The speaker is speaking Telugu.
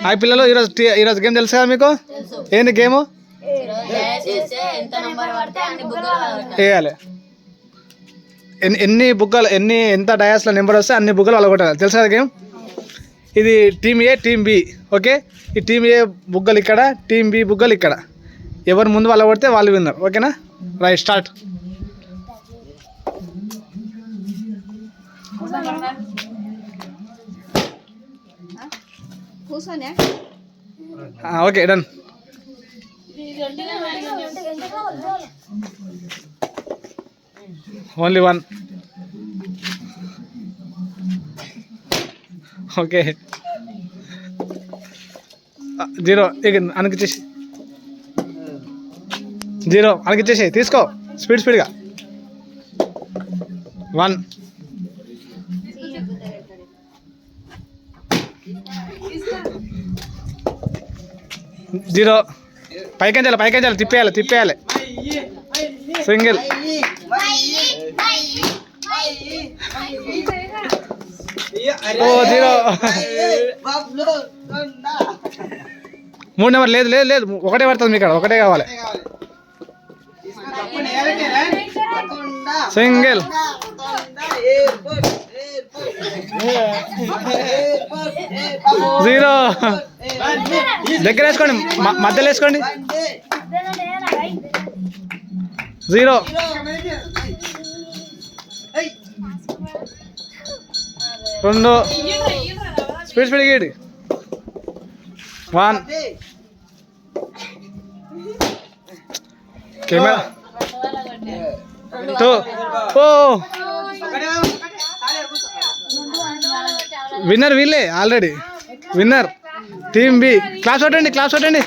హాయ్ పిల్లలు, ఈరోజు గేమ్ తెలుసు కదా మీకు? ఏంది గేము? వేయాలి. ఎన్ని బుగ్గలు ఎంత డయాస్లో నెంబర్ వస్తే అన్ని బుగ్గలు అలగొట్టాలి. తెలుసు కదా గేమ్? ఇది టీమ్ ఏ, టీమ్ బి. ఓకే, ఈ టీమ్ ఏ బుగ్గలు ఇక్కడ, టీమ్ బి బుగ్గలు ఇక్కడ. ఎవరు ముందు వాళ్ళు కొడితే వాళ్ళు విన్నారు. ఓకేనా? Right, start. Okay, done. Only one. Okay, 0. అనకిచ్చేసి 0 అనకిచ్చేసి తీసుకో. స్పీడ్గా 1. 0. పైకెంచాలి, తిప్పేయాలి. సింగిల్. 0. 3 నెంబర్ లేదు, ఒకటే పడుతుంది మీకు. ఒకటే కావాలి. సింగిల్. 0. దగ్గర వేసుకోండి, మధ్యలో వేసుకోండి. 0. 2. స్పీడ్ గీడి. 1. కెమెరా. 2. విన్నర్ వీళ్ళే already. Winner team B. Class కొట్టండి.